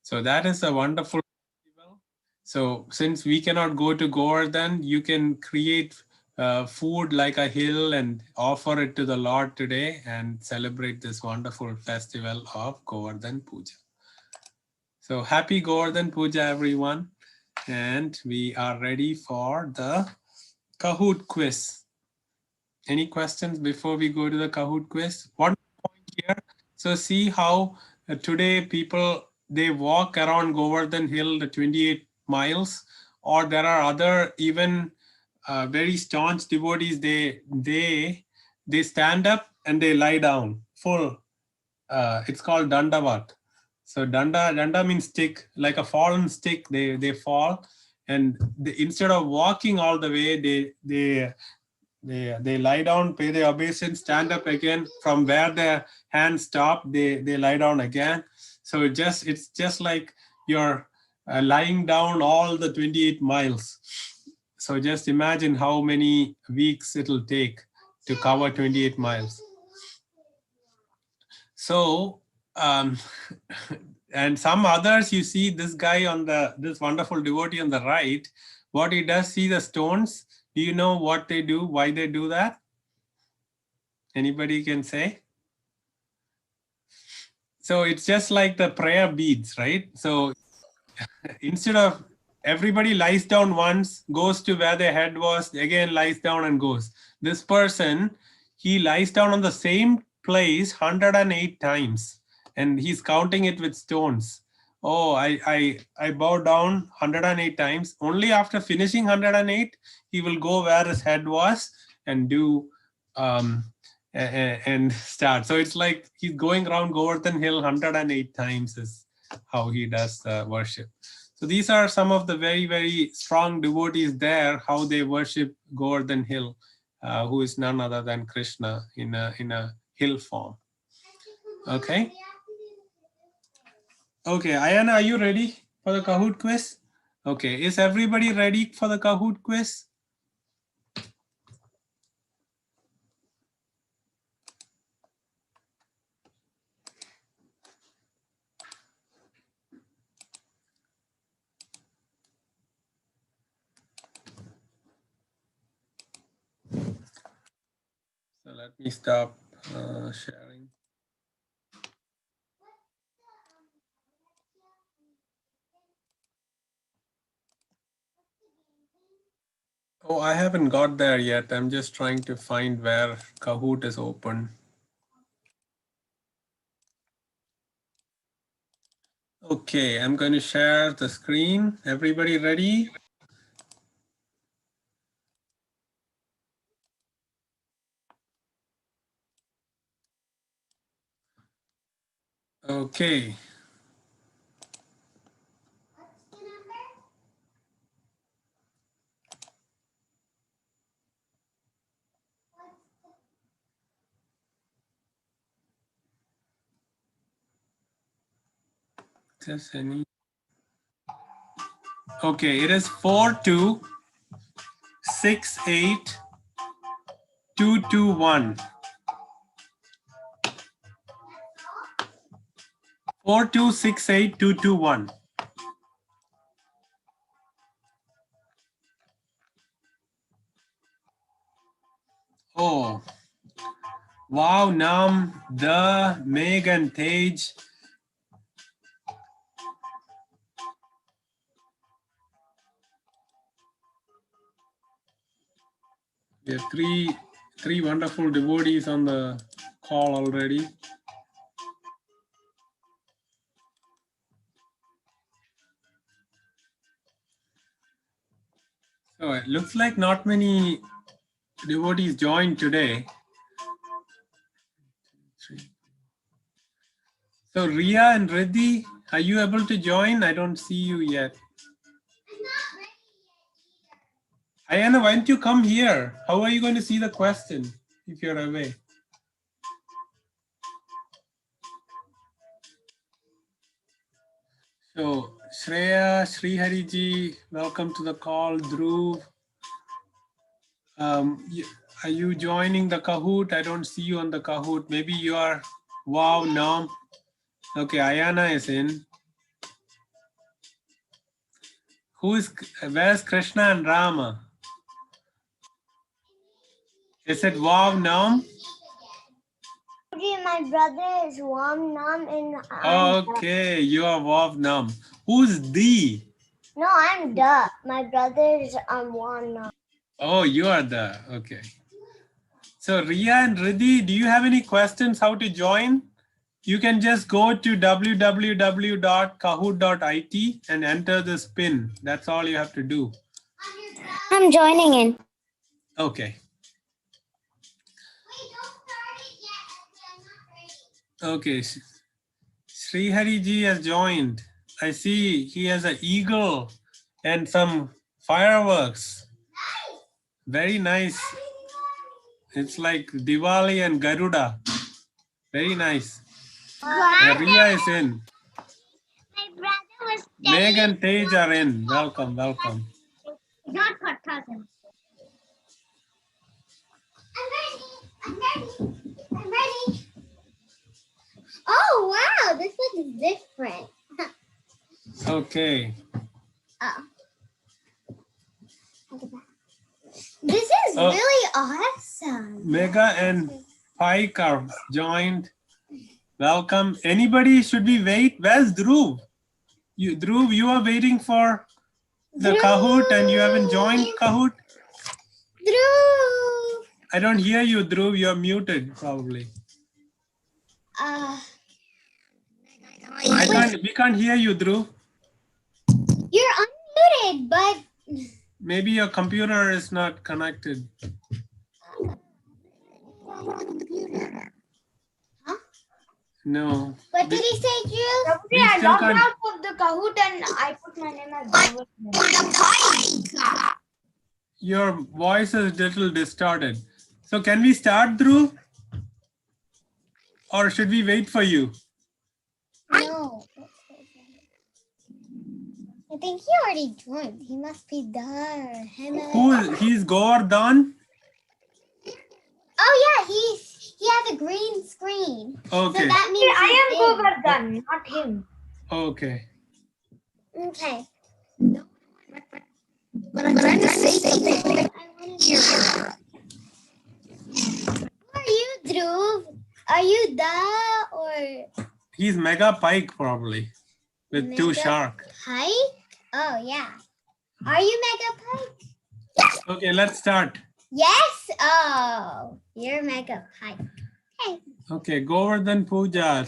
So that is a wonderful festival. So since we cannot go to Govardhan, you can create food like a hill and offer it to the Lord today and celebrate this wonderful festival of Govardhan Puja. So happy Govardhan Puja, everyone. And we are ready for the Kahoot quiz. Any questions before we go to the Kahoot quiz? One point here. So see how today people, they walk around Govardhan Hill, the 28 miles, or there are other even very staunch devotees, they stand up and they lie down full. It's called dandavat. So danda means stick, like a fallen stick. They fall, and instead of walking all the way, they lie down, pay their obeisance, stand up again. From where their hands stop, they lie down again. So it's just like you're lying down all the 28 miles. So just imagine how many weeks it'll take to cover 28 miles. So, and some others, you see this guy on this wonderful devotee on the right, what he does, see the stones. Do you know what they do, why they do that? Anybody can say? So it's just like the prayer beads, right? So instead of everybody lies down once, goes to where their head was, again lies down and goes. This person, he lies down on the same place 108 times, and he's counting it with stones. Oh, I bow down 108 times. Only after finishing 108, he will go where his head was and do and start. So it's like he's going around Govardhan Hill 108 times. how he does worship. So these are some of the very, very strong devotees there, how they worship Govardhan Hill, who is none other than Krishna in a hill form. Okay. Okay, Ayana, are you ready for the Kahoot quiz? Okay, is everybody ready for the Kahoot quiz? So let me stop sharing. Oh, I haven't got there yet. I'm just trying to find where Kahoot is open. Okay, I'm going to share the screen. Everybody ready? Okay. Just any. Okay, it is 4268221. 4268221. Oh, wow, Nam, the, Meg and Tej. We have three wonderful devotees on the call already. So it looks like not many devotees joined today. So Ria and Riddhi, are you able to join? I don't see you yet. Ayana, why don't you come here? How are you going to see the question if you're away? So Shreya, Srihariji, welcome to the call. Dhruv, are you joining the Kahoot? I don't see you on the Kahoot. Maybe you are. Wow, Nam. Okay, Ayana is in. Where's Krishna and Rama? Is it Wow Nam? My brother is Wam Nam and Okay, you are Wow Nam. Who's the? No, I'm Duh. My brother is Wam Nam. Oh, you are the. Okay. So Ria and Riddhi, do you have any questions how to join? You can just go to www.kahoot.it and enter this pin. That's all you have to do. I'm joining in. Okay. Okay. Srihari ji has joined. I see he has an eagle and some fireworks. Very nice. It's like Diwali and Garuda. Very nice. Ria is in. My brother was Meg and Tej are in. Welcome, welcome. not for cousins. I'm ready. Oh wow, this looks different. Okay. Oh. This is really awesome. Mega and Pike are joined. Welcome. Anybody should we wait? Where's Dhruv? Dhruv, you are waiting for the Kahoot and you haven't joined Kahoot? Dhruv. I don't hear you, Dhruv. You're muted, probably. We can't hear you, Dhruv. You're unmuted, but Maybe your computer is not connected. huh? No. But What did he say, Drew? We I still logged can't- out of the Kahoot and I put my name as Govardhan. Your voice is a little distorted. So can we start, Dhruv? Or should we wait for you? No. I think he already joined. He must be there. He's Govardhan? Oh yeah, he has a green screen. Okay. So that means I am he's in. Govardhan, not him. Okay. Okay. But I'm trying to say something. I want to Who are you, Dhruv? Are you the or He's Mega Pike probably with two Mega shark. Pike? Oh yeah. Are you Mega Pike? Okay, let's start. Yes. Oh, you're Mega Pike. Okay. Okay, Govardhan Puja.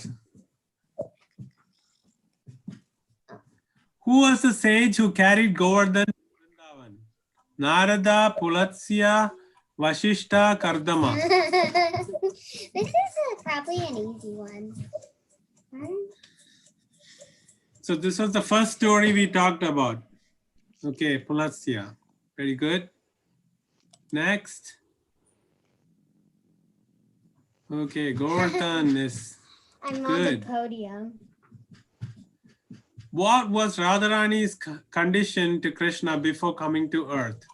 Who was the sage who carried Govardhan to Vrindavan? Narada, Pulatsya, Vashishta, Kardama. This is probably an easy one. So this was the first story we talked about. Okay, Pulatsya. Very good. Next. Okay, Govardhan is I'm on the good. podium. What was Radharani's condition to Krishna before coming to earth?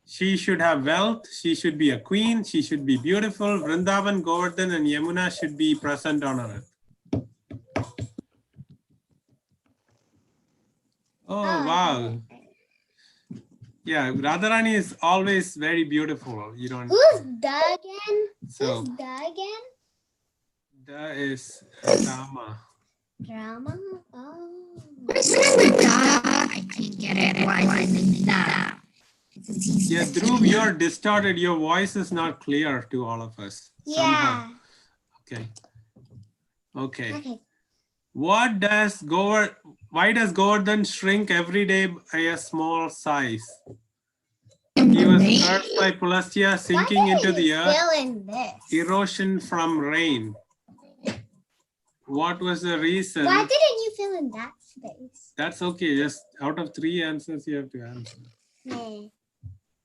She should have wealth, she should be a queen, she should be beautiful. Vrindavan, Govardhan, and Yamuna should be present on earth. Oh, wow. Yeah, Radharani is always very beautiful. You don't. Who's the again? So, Who's the again? that is Rama. Drama? Oh. I can't get it. Why is it that? Yeah, Dhruv, you're distorted. Your voice is not clear to all of us. Yeah. Okay. Okay. Okay. Why does Govardhan shrink every day by a small size? He was cursed by Pulastya, sinking Why into didn't the you earth, fill in this? erosion from rain. What was the reason? Why didn't you fill in that space? That's okay. Just out of 3 answers, you have to answer. Nah.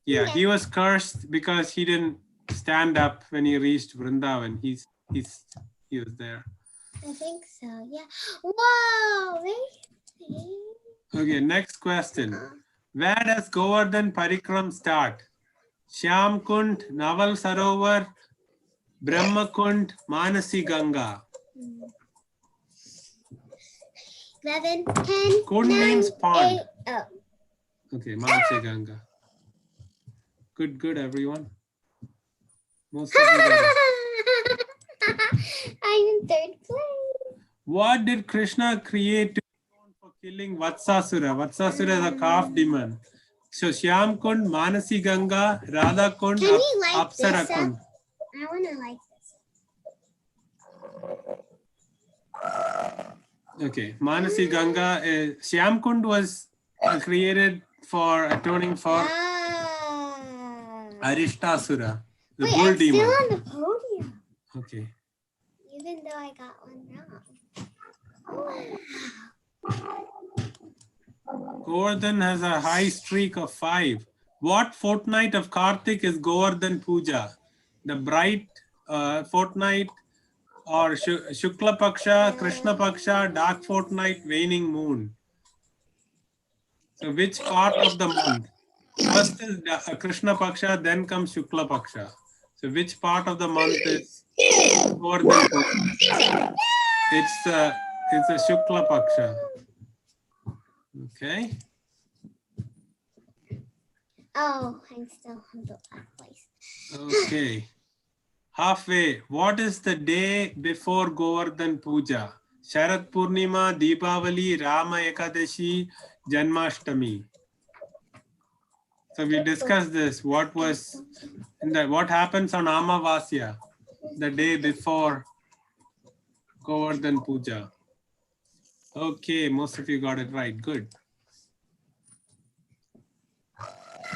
Yeah, he was cursed because he didn't stand up when he reached Vrindavan. He was there. I think so. Yeah. Whoa. Really? Okay, next question. Where does Govardhan Parikram start? Shyam Kund, Naval Sarovar, Brahma Kund, Manasi Ganga. 11, 10, Kund 9, means pond. 8. Oh. Okay, Manasi Ganga. Good, everyone. Most of you got it. I'm in 3rd place. What did Krishna create to atone for killing Vatsasura? Vatsasura is a calf demon. So Shyam Kund, Manasi Ganga, Radha Kund, Can we light Apsara this up? Kund. I want to like this. Okay, Manasi Ganga is Shyam Kund was created for atoning for Ah. Arishtasura, the Wait, bull I'm demon. still on the podium, Okay. even though I got one wrong. Govardhan has a high streak of 5. What fortnight of Kartik is Govardhan Puja? The bright fortnight or Shukla Paksha, Krishna Paksha, dark fortnight, waning moon. So which part of the month? First is Krishna Paksha, then comes Shukla Paksha. So which part of the month is Govardhan Puja? It's a Shukla Paksha. Okay. Oh, I'm still on the last place. Okay. Halfway. What is the day before Govardhan Puja? Sharat Purnima, Deepavali, Rama Ekadashi, Janmashtami. So we discussed this. What happens on Amavasya, the day before Govardhan Puja? Okay, most of you got it right. Good.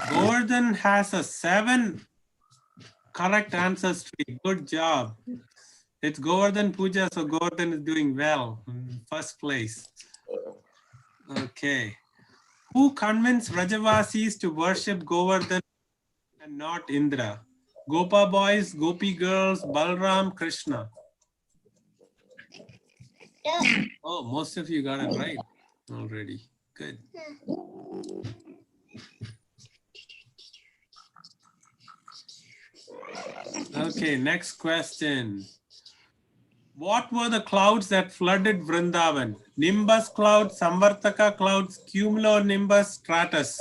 Govardhan has a 7 correct answer streak. Good job. It's Govardhan Puja, so Govardhan is doing well. First place. Okay. Who convinced Rajavasis to worship Govardhan and not Indra? Gopa boys, Gopi girls, Balram, Krishna. Oh, most of you got it right already. Good. Okay, next question. What were the clouds that flooded Vrindavan? Nimbus clouds, Samvartaka clouds, cumulonimbus, stratus.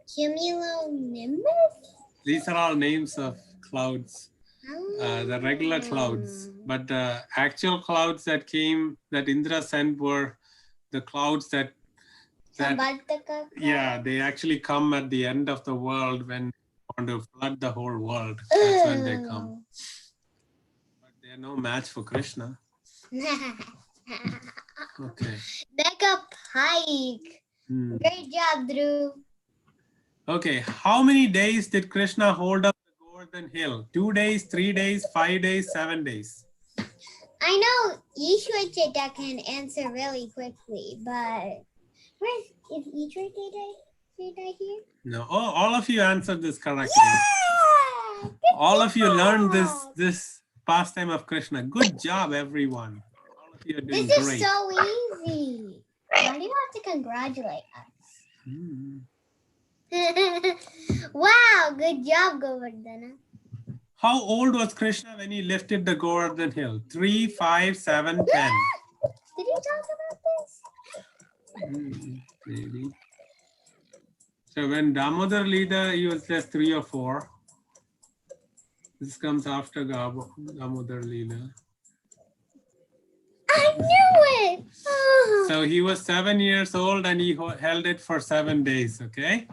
Cumulonimbus? These are all names of clouds, the regular clouds. But the actual clouds that came, that Indra sent, were the clouds that yeah, they actually come at the end of the world when they want to flood the whole world. That's when they come. But they're no match for Krishna. Okay. Mega Pike. Great job, Dhruv. Okay, how many days did Krishna hold up the Govardhan hill? 2 days, 3 days, 5 days, 7 days? I know Ishwarchita can answer really quickly, but is Ishwarchita here? No. Oh, all of you answered this correctly. Yeah! All of you learned this pastime of Krishna. Good job, everyone. All of you are doing This great. is so easy. Why do you have to congratulate us? Wow, good job, Govardhana. How old was Krishna when he lifted the Govardhan hill? 3, 5, 7, 10. Did you talk about this? Maybe. So when Damodar leader, he was just 3 or 4. This comes after Damodar leader. I knew it. Oh. So he was 7 years old and he held it for 7 days. Okay.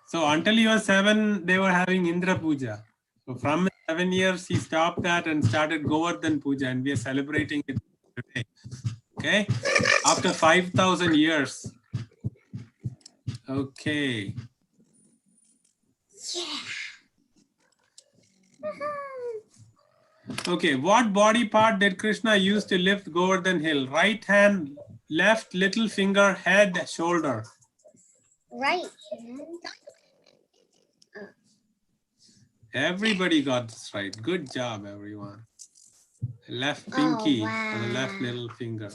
So until he was 7, they were having Indra Puja. So from 7 years, he stopped that and started Govardhan Puja, and we are celebrating it today. Okay. After 5,000 years. Okay. Yeah. Okay, what body part did Krishna use to lift Govardhan hill? Right hand, left, little finger, head, shoulder. Right hand. Everybody got this right. Good job, everyone. Left pinky for the left little finger.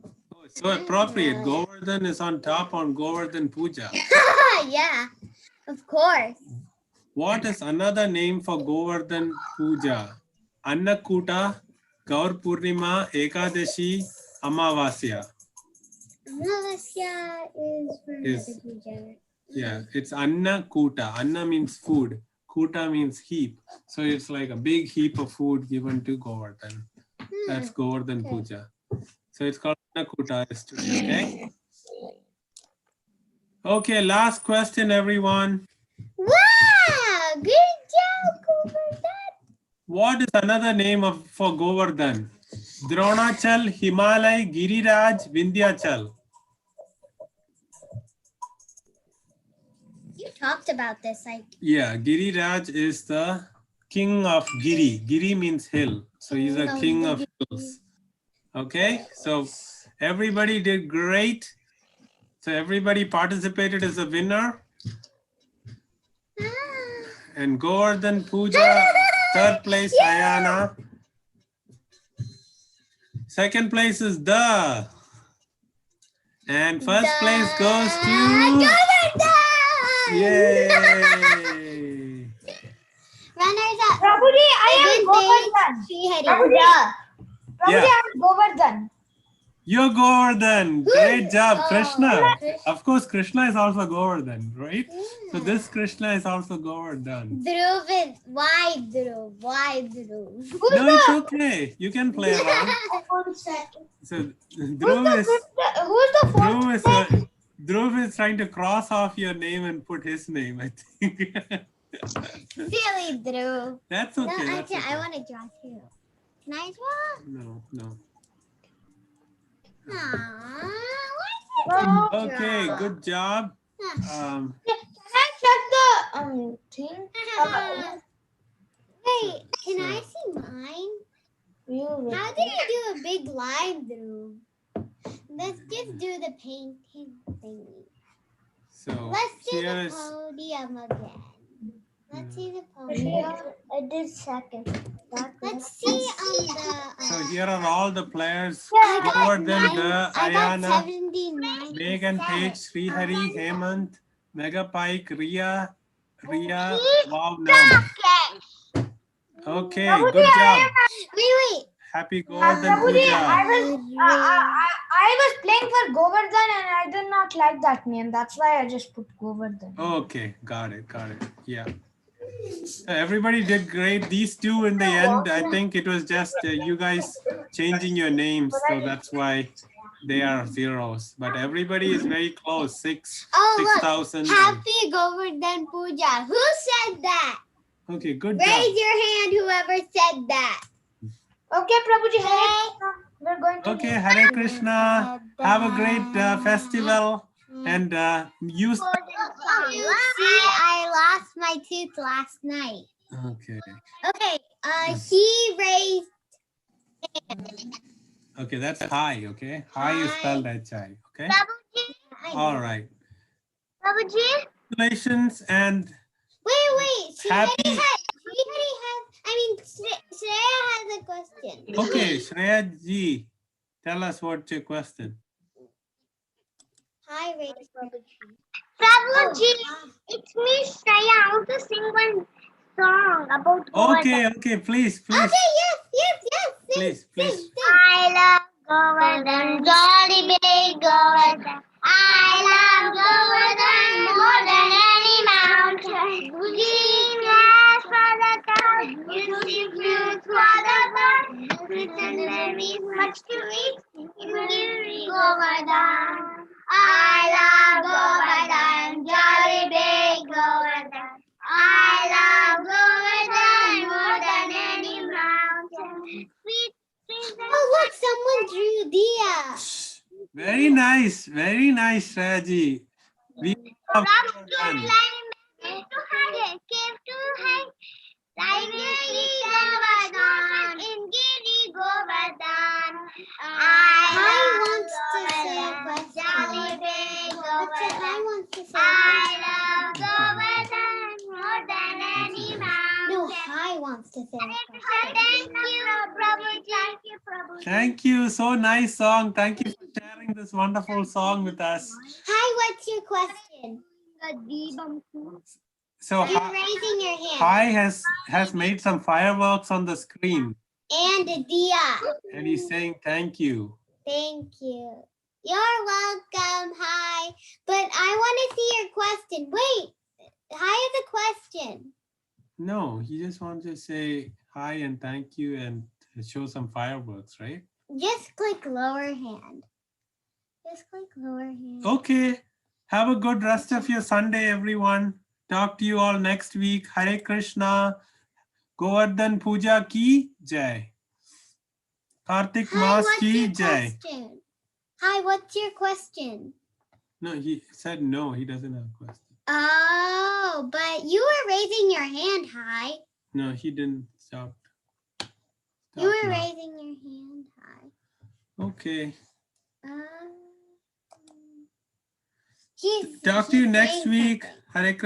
Oh, it's so appropriate. Govardhan is on top on Govardhan Puja. Yeah, of course. What is another name for Govardhan Puja? Annakuta, Gaur Purnima, Ekadashi, Amavasya. Amavasya is for Is- Puja. Yeah, it's Annakuta. Anna means food. Kuta means heap. So it's like a big heap of food given to Govardhan. That's Govardhan Puja. So it's called Annakuta today, okay? Okay, last question, everyone. Wow, good job, Govardhan. What is another name for Govardhan? Dronachal, Himalay, Giriraj, Vindhyachal. You talked about this, like. Yeah, Giriraj is the king of Giri. Giri means hill. So he's a king of hills. Okay, so everybody did great. So everybody participated as a winner. And Govardhan Puja, third place, Ayana. Second place is the. And first place goes to. Yay! Runners up. Prabhuji, I am Govardhan. Prabhuji, Yeah. I am Govardhan. You're Govardhan. Great job, Oh, Krishna. Krishna. Of course, Krishna is also Govardhan, right? So this Krishna is also Govardhan. Dhruv is why Dhruv? Why Dhruv? No, it's okay. You can play around. So Dhruv is trying to cross off your name and put his name, I think. Silly Dhruv. That's No, okay. That's I okay. want to draw too. Can I draw? No. Aww, Okay, good job. Can I check the thing? Wait, can I see mine? How do you do a big line through? Let's just do the painting thingy. So Let's do here the is podium again. Let's see the podium. I did second. Let's see the. so here are all the players. I got Govardhan, nine- I got Ayana, 79. Megan, Paige, Srihari, Hemant, Mega Pike, Ria, Wow, Nam. Okay, good job. Wait. Happy Govardhan Prabhuji, Puja. I was playing for Govardhan and I did not like that name. That's why I just put Govardhan. Okay, got it. Yeah. Everybody did great. These two in the end, I think it was just you guys changing your names. So that's why they are zeros. But everybody is very close. Oh, look. 6,000. Happy Govardhan Puja. Who said that? Okay, good job. Raise your hand, whoever said that. Okay, Prabhuji, we're going to. Okay, Hare Krishna. Have a great festival. And You see, I lost my tooth last night. Okay. Okay, he raised. Okay, that's hi, okay? Hi is spelled H-I, okay? All right. Congratulations and Wait. happy. Shreya has a question. Okay, Shreya ji, tell us what's your question. Hi, Ray. Prabhuji, it's me, Shreya. I want to sing one song about Okay, please. Yes. Please. I love Govardhan, jolly big Govardhan. I love Govardhan more than any mountain. Green grass for the cow, juicy fruits for the bird, fruits and berries much to eat in Giri Govardhan. I love Govardhan, jolly big Govardhan. I love Govardhan more than any mountain. Oh, look, someone drew Dia. Very nice, Shreya ji. We love Govardhan. Hi wants to say a question. Hi wants to say a question. No, Hi wants to say a question. Thank you. So nice song. Thank you for sharing this wonderful song with us. Hi, what's your question? So You're raising your hand. Hi has made some fireworks on the screen. And a Dia. And he's saying thank you. Thank you. You're welcome. Hi. But I want to see your question. Wait. Hi is a question. No, he just wants to say hi and thank you and show some fireworks, right? Just click lower hand. Okay. Have a good rest of your Sunday, everyone. Talk to you all next week. Hare Krishna. Govardhan Puja ki jai. Kartik Hi, Mas what's ki your jai. question? Hi, what's your question? No, he said no, he doesn't have a question. Oh, but you were raising your hand, Hi. No, he didn't stop. You were now. raising your hand, Hi. Okay. He's Talk to you next saying week. something. Hare Krishna.